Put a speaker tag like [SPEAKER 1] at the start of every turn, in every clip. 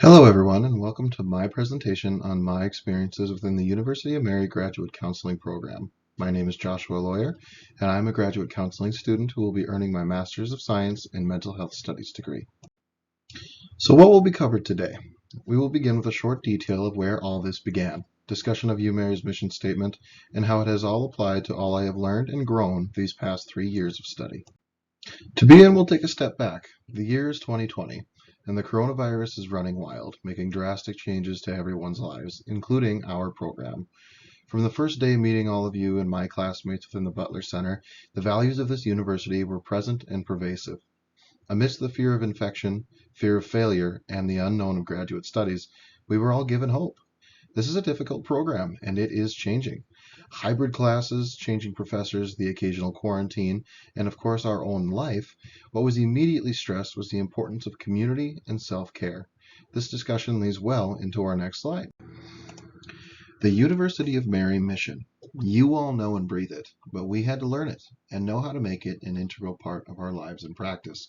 [SPEAKER 1] Hello everyone, and welcome to my presentation on my experiences within the University of Mary Graduate Counseling Program. My name is Joshua Lawyer, and I'm a graduate counseling student who will be earning my Master's of Science in Mental Health Studies degree. So what will be covered today? We will begin with a short detail of where all this began, discussion of UMary's mission statement, and how it has all applied to all I have learned and grown these past 3 years of study. To begin, we'll take a step back. The year is 2020, and the coronavirus is running wild, making drastic changes to everyone's lives, including our program. From the first day meeting all of you and my classmates within the Butler Center, the values of this university were present and pervasive. Amidst the fear of infection, fear of failure, and the unknown of graduate studies, we were all given hope. This is a difficult program, and it is changing. Hybrid classes, changing professors, the occasional quarantine, and of course our own life, what was immediately stressed was the importance of community and self-care. This discussion leads well into our next slide. The University of Mary mission. You all know and breathe it, but we had to learn it and know how to make it an integral part of our lives and practice.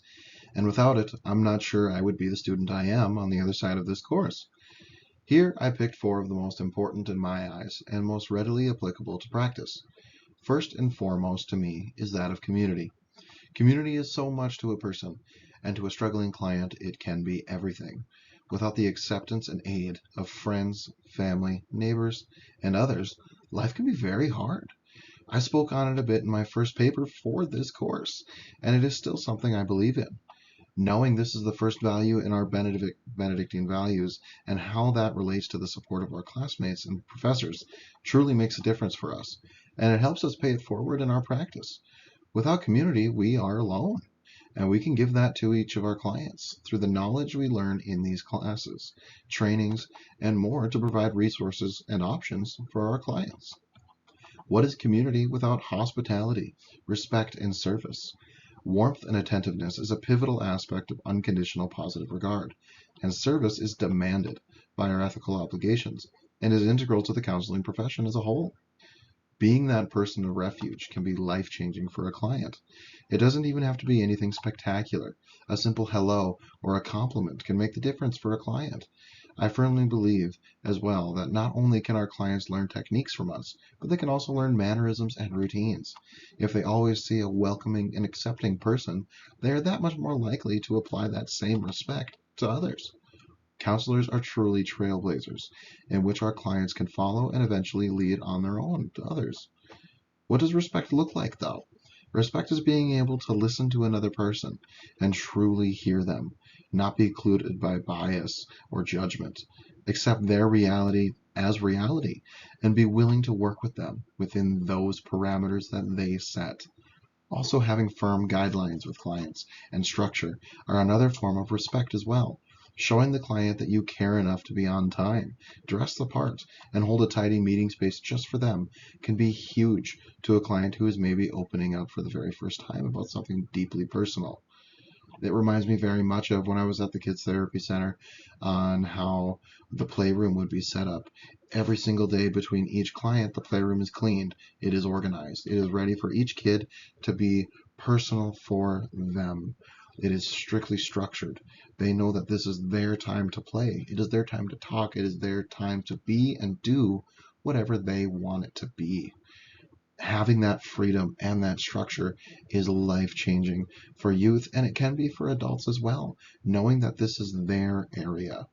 [SPEAKER 1] And without it, I'm not sure I would be the student I am on the other side of this course. Here I picked 4 of the most important in my eyes and most readily applicable to practice. First and foremost to me is that of community. Community is so much to a person, and to a struggling client it can be everything. Without the acceptance and aid of friends, family, neighbors, and others, life can be very hard. I spoke on it a bit in my first paper for this course, and it is still something I believe in. Knowing this is the first value in our Benedictine values and how that relates to the support of our classmates and professors truly makes a difference for us, and it helps us pay it forward in our practice. Without community, we are alone, and we can give that to each of our clients through the knowledge we learn in these classes, trainings, and more to provide resources and options for our clients. What is community without hospitality, respect, and service? Warmth and attentiveness is a pivotal aspect of unconditional positive regard, and service is demanded by our ethical obligations and is integral to the counseling profession as a whole. Being that person of refuge can be life-changing for a client. It doesn't even have to be anything spectacular. A simple hello or a compliment can make the difference for a client. I firmly believe as well that not only can our clients learn techniques from us, but they can also learn mannerisms and routines. If they always see a welcoming and accepting person, they are that much more likely to apply that same respect to others. Counselors are truly trailblazers in which our clients can follow and eventually lead on their own to others. What does respect look like, though? Respect is being able to listen to another person and truly hear them, not be clued by bias or judgment, accept their reality as reality, and be willing to work with them within those parameters that they set. Also, having firm guidelines with clients and structure are another form of respect as well. Showing the client that you care enough to be on time, dress the part, and hold a tidy meeting space just for them can be huge to a client who is maybe opening up for the very first time about something deeply personal. It reminds me very much of when I was at the Kids Therapy Center on how the playroom would be set up. Every single day between each client, the playroom is cleaned, it is organized, it is ready for each kid to be personal for them. It is strictly structured. They know that this is their time to play. It is their time to talk. It is their time to be and do whatever they want it to be. Having that freedom and that structure is life-changing for youth, and it can be for adults as well, knowing that this is their area.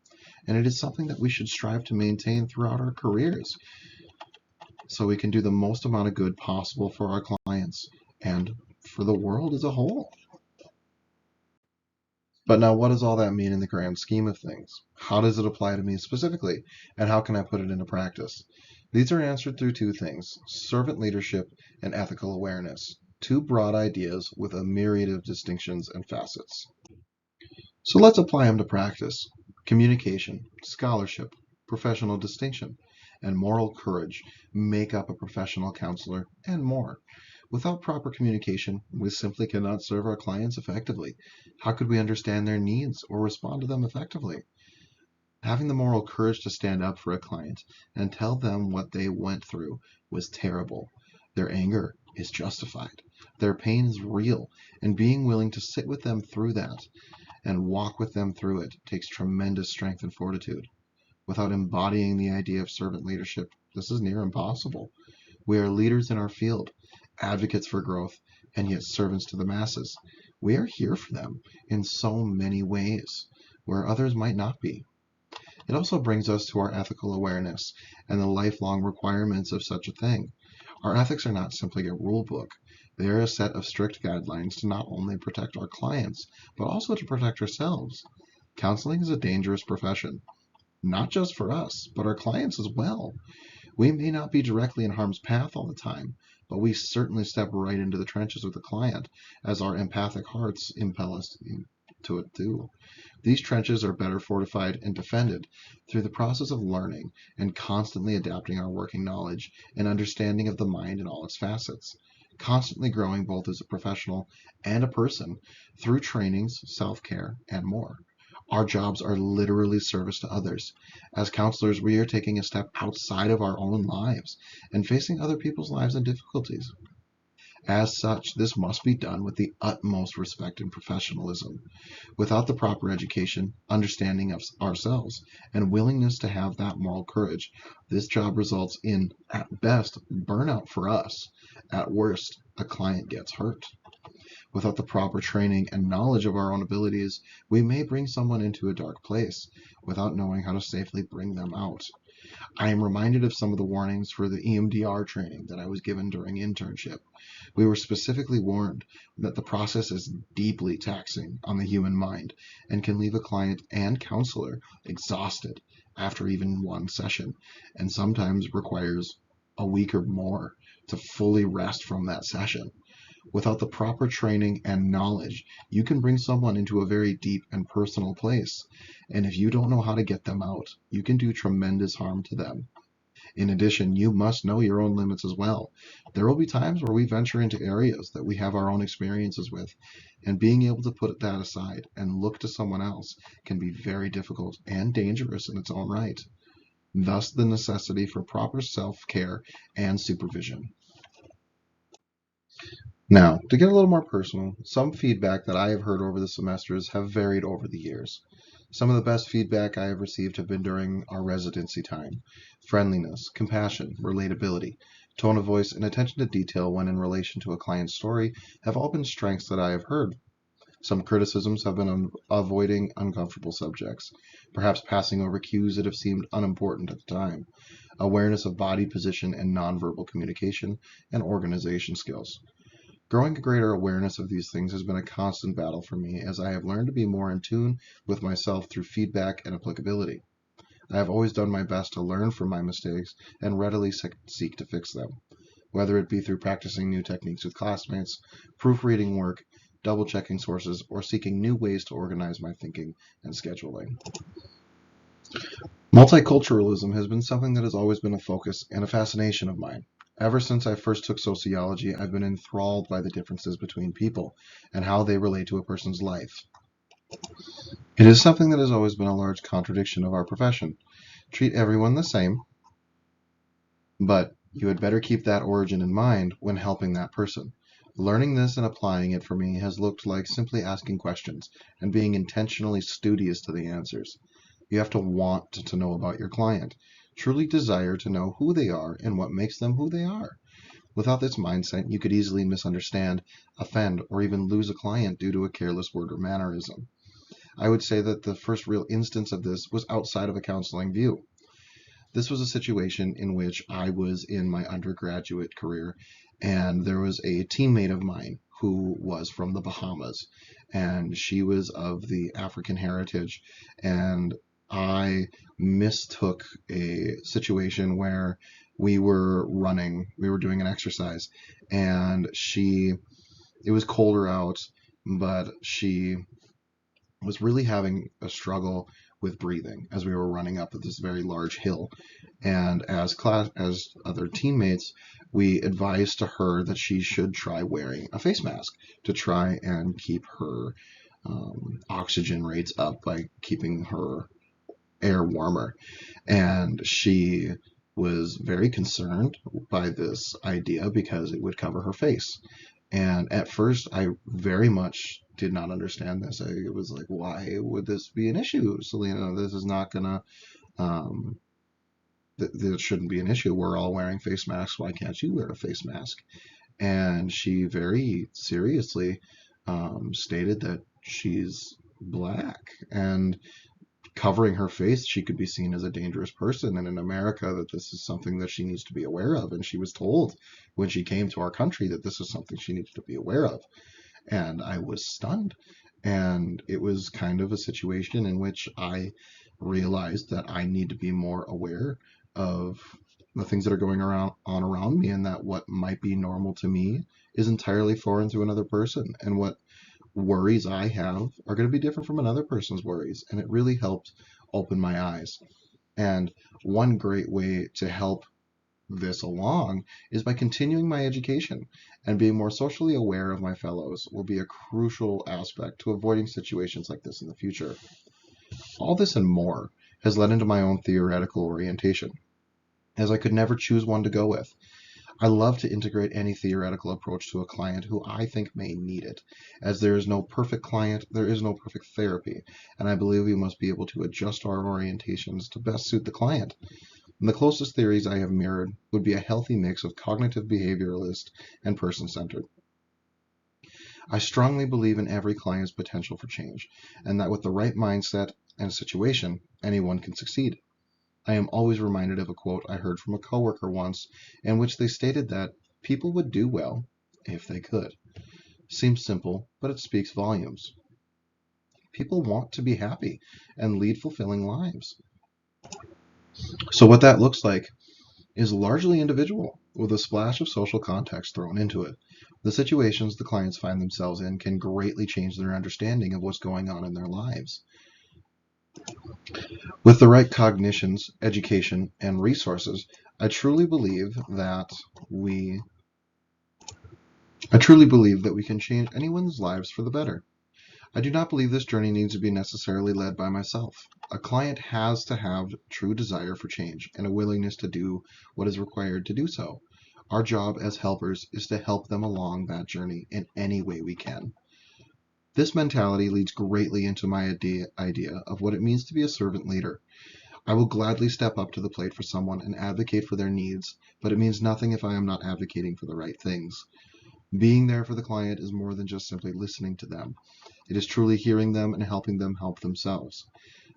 [SPEAKER 1] And it is something that we should strive to maintain throughout our careers so we can do the most amount of good possible for our clients and for the world as a whole. But now, what does all that mean in the grand scheme of things? How does it apply to me specifically, and how can I put it into practice? These are answered through 2 things: servant leadership and ethical awareness, 2 broad ideas with a myriad of distinctions and facets. So let's apply them to practice. Communication, scholarship, professional distinction, and moral courage make up a professional counselor, and more. Without proper communication, we simply cannot serve our clients effectively. How could we understand their needs or respond to them effectively? Having the moral courage to stand up for a client and tell them what they went through was terrible. Their anger is justified. Their pain is real, and being willing to sit with them through that and walk with them through it takes tremendous strength and fortitude. Without embodying the idea of servant leadership, this is near impossible. We are leaders in our field, advocates for growth, and yet servants to the masses. We are here for them in so many ways, where others might not be. It also brings us to our ethical awareness and the lifelong requirements of such a thing. Our ethics are not simply a rule book. They are a set of strict guidelines to not only protect our clients, but also to protect ourselves. Counseling is a dangerous profession, not just for us, but our clients as well. We may not be directly in harm's path all the time, but we certainly step right into the trenches with the client, as our empathic hearts impel us to it too. These trenches are better fortified and defended through the process of learning and constantly adapting our working knowledge and understanding of the mind in all its facets, constantly growing both as a professional and a person through trainings, self-care, and more. Our jobs are literally service to others. As counselors, we are taking a step outside of our own lives and facing other people's lives and difficulties. As such, this must be done with the utmost respect and professionalism. Without the proper education, understanding of ourselves, and willingness to have that moral courage, this job results in, at best, burnout for us. At worst, a client gets hurt. Without the proper training and knowledge of our own abilities, we may bring someone into a dark place without knowing how to safely bring them out. I am reminded of some of the warnings for the EMDR training that I was given during internship. We were specifically warned that the process is deeply taxing on the human mind and can leave a client and counselor exhausted after even one session, and sometimes requires a week or more to fully rest from that session. Without the proper training and knowledge, you can bring someone into a very deep and personal place, and if you don't know how to get them out, you can do tremendous harm to them. In addition, you must know your own limits as well. There will be times where we venture into areas that we have our own experiences with, and being able to put that aside and look to someone else can be very difficult and dangerous in its own right. Thus, the necessity for proper self-care and supervision. Now, to get a little more personal, some feedback that I have heard over the semesters have varied over the years. Some of the best feedback I have received have been during our residency time. Friendliness, compassion, relatability, tone of voice, and attention to detail when in relation to a client's story have all been strengths that I have heard. Some criticisms have been on avoiding uncomfortable subjects, perhaps passing over cues that have seemed unimportant at the time, awareness of body position and nonverbal communication, and organization skills. Growing a greater awareness of these things has been a constant battle for me as I have learned to be more in tune with myself through feedback and applicability. I have always done my best to learn from my mistakes and readily seek to fix them, whether it be through practicing new techniques with classmates, proofreading work, double-checking sources, or seeking new ways to organize my thinking and scheduling. Multiculturalism has been something that has always been a focus and a fascination of mine. Ever since I first took sociology, I've been enthralled by the differences between people and how they relate to a person's life. It is something that has always been a large contradiction of our profession. Treat everyone the same, but you had better keep that origin in mind when helping that person. Learning this and applying it for me has looked like simply asking questions and being intentionally studious to the answers. You have to want to know about your client, truly desire to know who they are and what makes them who they are. Without this mindset, you could easily misunderstand, offend, or even lose a client due to a careless word or mannerism. I would say that the first real instance of this was outside of a counseling view. This was a situation in which I was in my undergraduate career, and there was a teammate of mine who was from the Bahamas, and she was of the African heritage, and I mistook a situation where we were doing an exercise, and it was colder out, but she was really having a struggle with breathing as we were running up this very large hill. And as other teammates, we advised to her that she should try wearing a face mask to try and keep her oxygen rates up by keeping her air warmer. And she was very concerned by this idea because it would cover her face. And at first, I very much did not understand this. It was like, why would this be an issue, Selena? This is not gonna, um, this shouldn't be an issue. We're all wearing face masks. Why can't you wear a face mask? And she very seriously stated that she's black, and covering her face, she could be seen as a dangerous person. And in America, that this is something that she needs to be aware of. And she was told when she came to our country that this is something she needed to be aware of. And I was stunned. And it was kind of a situation in which I realized that I need to be more aware of the things that are going around me, and that what might be normal to me is entirely foreign to another person, and what worries I have are going to be different from another person's worries. And it really helped open my eyes. And one great way to help this along is by continuing my education, and being more socially aware of my fellows will be a crucial aspect to avoiding situations like this in the future. All this and more has led into my own theoretical orientation, as I could never choose one to go with. I love to integrate any theoretical approach to a client who I think may need it. As there is no perfect client, there is no perfect therapy, and I believe we must be able to adjust our orientations to best suit the client. And the closest theories I have mirrored would be a healthy mix of cognitive behavioralist and person-centered. I strongly believe in every client's potential for change, and that with the right mindset and situation, anyone can succeed. I am always reminded of a quote I heard from a coworker once, in which they stated that people would do well if they could. Seems simple, but it speaks volumes. People want to be happy and lead fulfilling lives. So what that looks like is largely individual, with a splash of social context thrown into it. The situations the clients find themselves in can greatly change their understanding of what's going on in their lives. With the right cognitions, education, and resources, I truly believe that we can change anyone's lives for the better. I do not believe this journey needs to be necessarily led by myself. A client has to have true desire for change and a willingness to do what is required to do so. Our job as helpers is to help them along that journey in any way we can. This mentality leads greatly into my idea of what it means to be a servant leader. I will gladly step up to the plate for someone and advocate for their needs, but it means nothing if I am not advocating for the right things. Being there for the client is more than just simply listening to them. It is truly hearing them and helping them help themselves.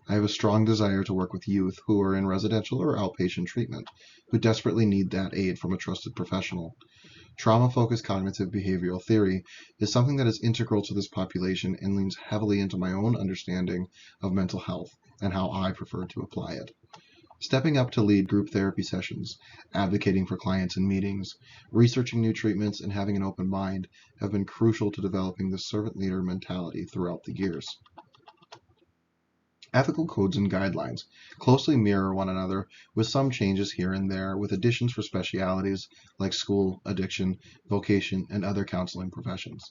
[SPEAKER 1] I have a strong desire to work with youth who are in residential or outpatient treatment, who desperately need that aid from a trusted professional. Trauma-focused cognitive behavioral theory is something that is integral to this population and leans heavily into my own understanding of mental health and how I prefer to apply it. Stepping up to lead group therapy sessions, advocating for clients in meetings, researching new treatments, and having an open mind have been crucial to developing this servant leader mentality throughout the years. Ethical codes and guidelines closely mirror one another, with some changes here and there, with additions for specialities like school, addiction, vocation, and other counseling professions.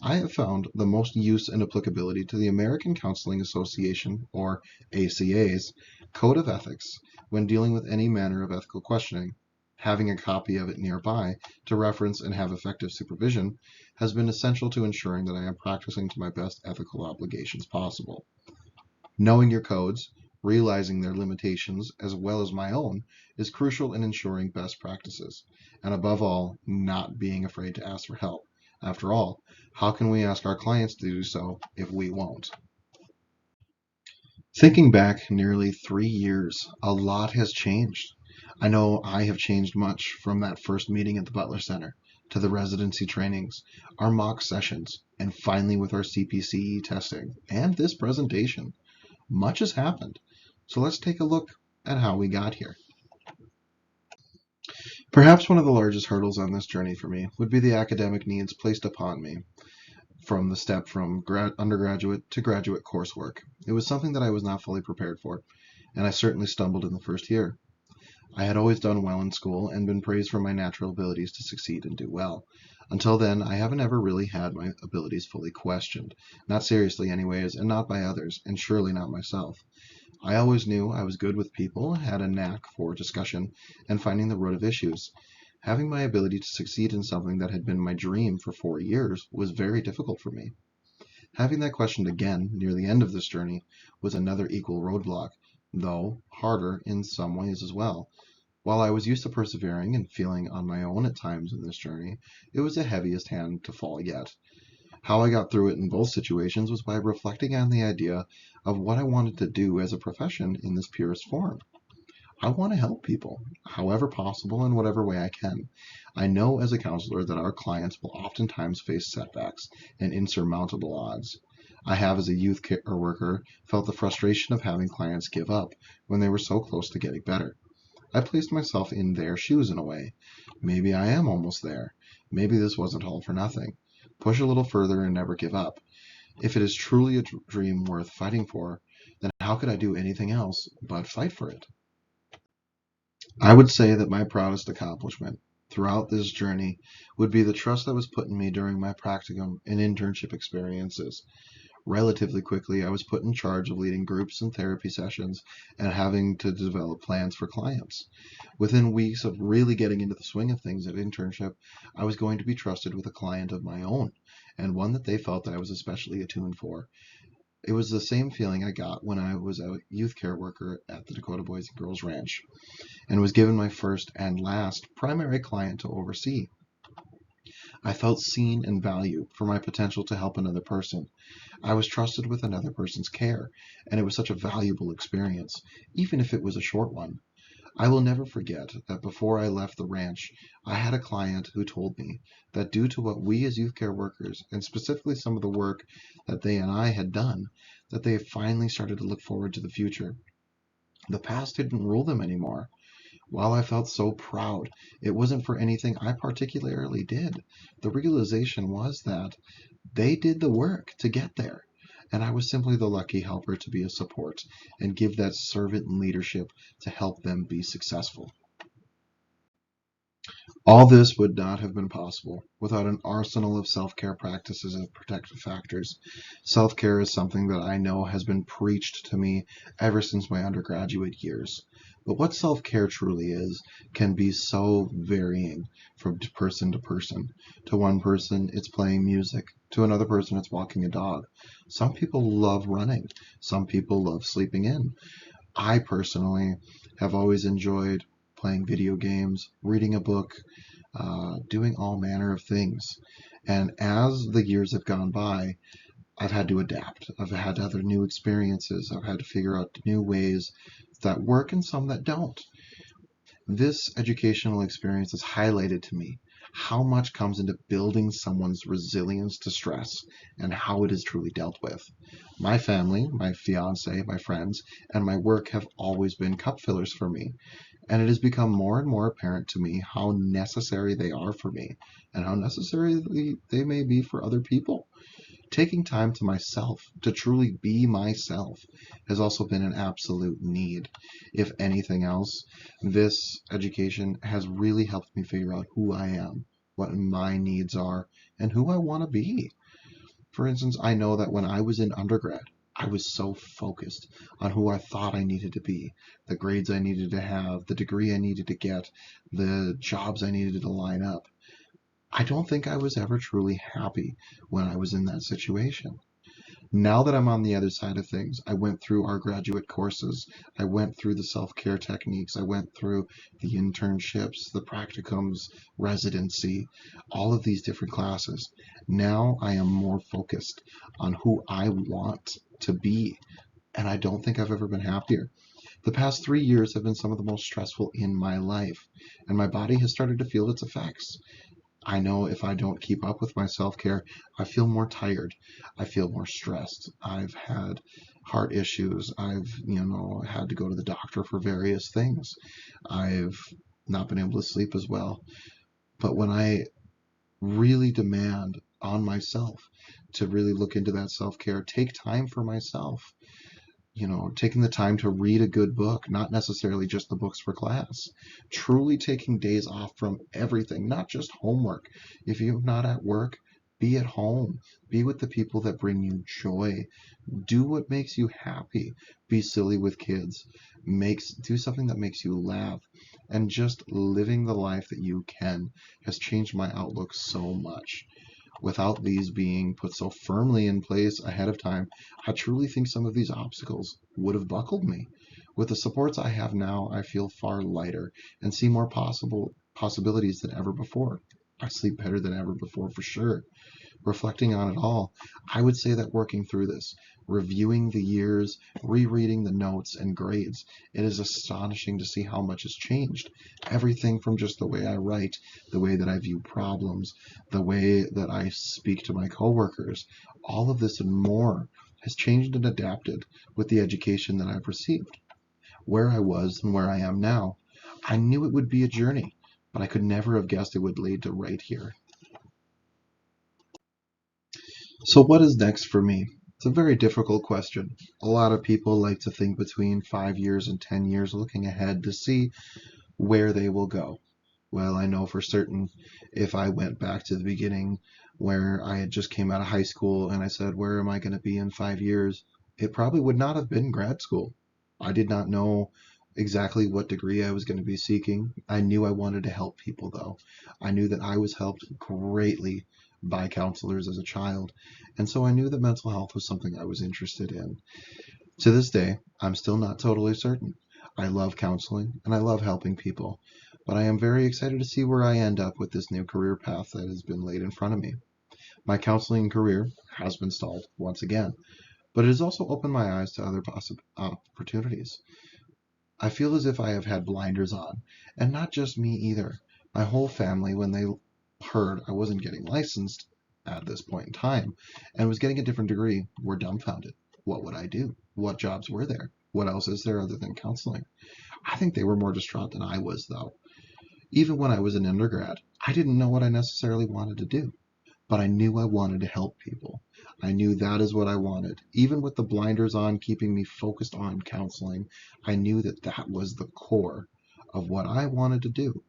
[SPEAKER 1] I have found the most use and applicability to the American Counseling Association, or ACA's, Code of Ethics when dealing with any manner of ethical questioning. Having a copy of it nearby to reference and have effective supervision has been essential to ensuring that I am practicing to my best ethical obligations possible. Knowing your codes, realizing their limitations as well as my own, is crucial in ensuring best practices, and above all, not being afraid to ask for help. After all, how can we ask our clients to do so if we won't? Thinking back nearly 3 years, a lot has changed. I know I have changed much from that first meeting at the Butler Center to the residency trainings, our mock sessions, and finally with our CPCE testing and this presentation. Much has happened, so let's take a look at how we got here. Perhaps one of the largest hurdles on this journey for me would be the academic needs placed upon me from the step from undergraduate to graduate coursework. It was something that I was not fully prepared for, and I certainly stumbled in the first year. I had always done well in school and been praised for my natural abilities to succeed and do well. Until then, I haven't ever really had my abilities fully questioned. Not seriously anyways, and not by others, and surely not myself. I always knew I was good with people, had a knack for discussion and finding the root of issues. Having my ability to succeed in something that had been my dream for 4 years was very difficult for me. Having that questioned again near the end of this journey was another equal roadblock, though harder in some ways as well. While I was used to persevering and feeling on my own at times in this journey, it was the heaviest hand to fall yet. How I got through it in both situations was by reflecting on the idea of what I wanted to do as a profession in this purest form. I want to help people, however possible, in whatever way I can. I know as a counselor that our clients will oftentimes face setbacks and insurmountable odds. I have, as a youth care worker, felt the frustration of having clients give up when they were so close to getting better. I placed myself in their shoes in a way. Maybe I am almost there. Maybe this wasn't all for nothing. Push a little further and never give up. If it is truly a dream worth fighting for, then how could I do anything else but fight for it? I would say that my proudest accomplishment throughout this journey would be the trust that was put in me during my practicum and internship experiences. Relatively quickly, I was put in charge of leading groups and therapy sessions and having to develop plans for clients. Within weeks of really getting into the swing of things at internship, I was going to be trusted with a client of my own, and one that they felt that I was especially attuned for. It was the same feeling I got when I was a youth care worker at the Dakota Boys and Girls Ranch and was given my first and last primary client to oversee. I felt seen and valued for my potential to help another person. I was trusted with another person's care, and it was such a valuable experience, even if it was a short one. I will never forget that before I left the ranch, I had a client who told me that due to what we as youth care workers, and specifically some of the work that they and I had done, that they finally started to look forward to the future. The past didn't rule them anymore. While I felt so proud, it wasn't for anything I particularly did. The realization was that they did the work to get there, and I was simply the lucky helper to be a support and give that servant leadership to help them be successful. All this would not have been possible without an arsenal of self-care practices and protective factors. Self-care is something that I know has been preached to me ever since my undergraduate years. But what self-care truly is can be so varying from person to person. To one person, it's playing music. To another person, it's walking a dog. Some people love running. Some people love sleeping in. I personally have always enjoyed playing video games, reading a book, doing all manner of things. And as the years have gone by, I've had to adapt. I've had other new experiences. I've had to figure out new ways that work and some that don't. This educational experience has highlighted to me how much comes into building someone's resilience to stress and how it is truly dealt with. My family, my fiance, my friends, and my work have always been cup fillers for me, and it has become more and more apparent to me how necessary they are for me and how necessary they may be for other people. Taking time to myself, to truly be myself, has also been an absolute need. If anything else, this education has really helped me figure out who I am, what my needs are, and who I want to be. For instance, I know that when I was in undergrad, I was so focused on who I thought I needed to be, the grades I needed to have, the degree I needed to get, the jobs I needed to line up. I don't think I was ever truly happy when I was in that situation. Now that I'm on the other side of things, I went through our graduate courses. I went through the self-care techniques. I went through the internships, the practicums, residency, all of these different classes. Now I am more focused on who I want to be, and I don't think I've ever been happier. The past 3 years have been some of the most stressful in my life, and my body has started to feel its effects. I know if I don't keep up with my self-care, I feel more tired. I feel more stressed. I've had heart issues. I've had to go to the doctor for various things. I've not been able to sleep as well. But when I really demand on myself to really look into that self-care, take time for myself, taking the time to read a good book, not necessarily just the books for class, truly taking days off from everything, not just homework. If you're not at work, be at home, be with the people that bring you joy, do what makes you happy, be silly with kids, do something that makes you laugh, and just living the life that you can has changed my outlook so much. Without these being put so firmly in place ahead of time, I truly think some of these obstacles would have buckled me. With the supports I have now, I feel far lighter and see more possibilities than ever before. I sleep better than ever before for sure. Reflecting on it all, I would say that working through this, reviewing the years, rereading the notes and grades, it is astonishing to see how much has changed. Everything from just the way I write, the way that I view problems, the way that I speak to my coworkers, all of this and more has changed and adapted with the education that I've received. Where I was and where I am now, I knew it would be a journey, but I could never have guessed it would lead to right here. So what is next for me? It's a very difficult question. A lot of people like to think between 5 years and 10 years looking ahead to see where they will go. Well, I know for certain if I went back to the beginning where I had just came out of high school and I said, where am I going to be in 5 years? It probably would not have been grad school. I did not know exactly what degree I was going to be seeking. I knew I wanted to help people, though. I knew that I was helped greatly by counselors as a child, and so I knew that mental health was something I was interested in. To this day, I'm still not totally certain. I love counseling and I love helping people, but I am very excited to see where I end up with this new career path that has been laid in front of me. My counseling career has been stalled once again, but it has also opened my eyes to other possible opportunities. I feel as if I have had blinders on, and not just me either. My whole family, when they heard I wasn't getting licensed at this point in time and was getting a different degree, were dumbfounded. What would I do? What jobs were there? What else is there other than counseling? I think they were more distraught than I was, though. Even when I was an undergrad, I didn't know what I necessarily wanted to do, but I knew I wanted to help people. I knew that is what I wanted. Even with the blinders on, keeping me focused on counseling, I knew that that was the core of what I wanted to do.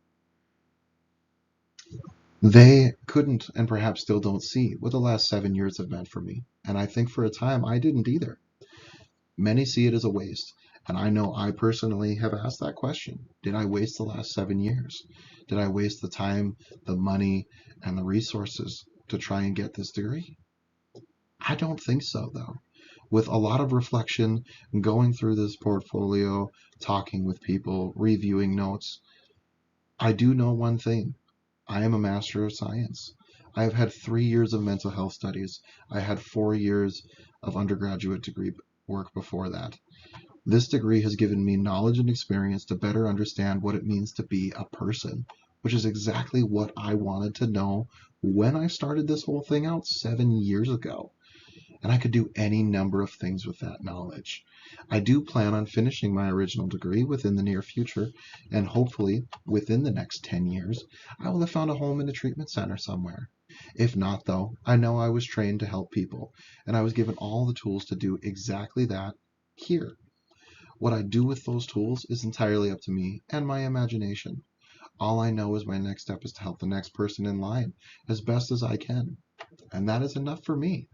[SPEAKER 1] They couldn't and perhaps still don't see what the last 7 years have meant for me. And I think for a time I didn't either. Many see it as a waste. And I know I personally have asked that question. Did I waste the last 7 years? Did I waste the time, the money, and the resources to try and get this degree? I don't think so, though. With a lot of reflection, going through this portfolio, talking with people, reviewing notes, I do know one thing. I am a Master of Science. I have had 3 years of mental health studies. I had 4 years of undergraduate degree work before that. This degree has given me knowledge and experience to better understand what it means to be a person, which is exactly what I wanted to know when I started this whole thing out 7 years ago. And I could do any number of things with that knowledge. I do plan on finishing my original degree within the near future, and hopefully within the next 10 years, I will have found a home in a treatment center somewhere. If not, though, I know I was trained to help people, and I was given all the tools to do exactly that here. What I do with those tools is entirely up to me and my imagination. All I know is my next step is to help the next person in line as best as I can. And that is enough for me,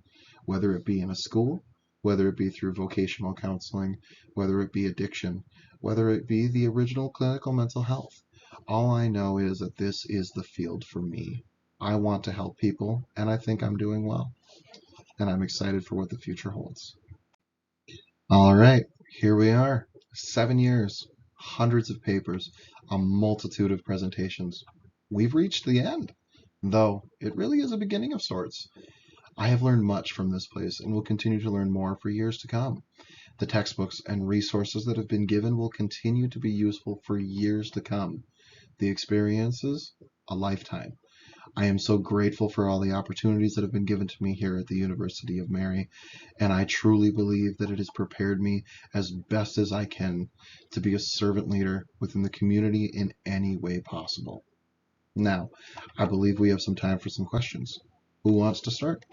[SPEAKER 1] whether it be in a school, whether it be through vocational counseling, whether it be addiction, whether it be the original clinical mental health. All I know is that this is the field for me. I want to help people, and I think I'm doing well. And I'm excited for what the future holds. All right, here we are. 7 years, hundreds of papers, a multitude of presentations. We've reached the end, though it really is a beginning of sorts. I have learned much from this place and will continue to learn more for years to come. The textbooks and resources that have been given will continue to be useful for years to come. The experiences, a lifetime. I am so grateful for all the opportunities that have been given to me here at the University of Mary, and I truly believe that it has prepared me as best as I can to be a servant leader within the community in any way possible. Now, I believe we have some time for some questions. Who wants to start?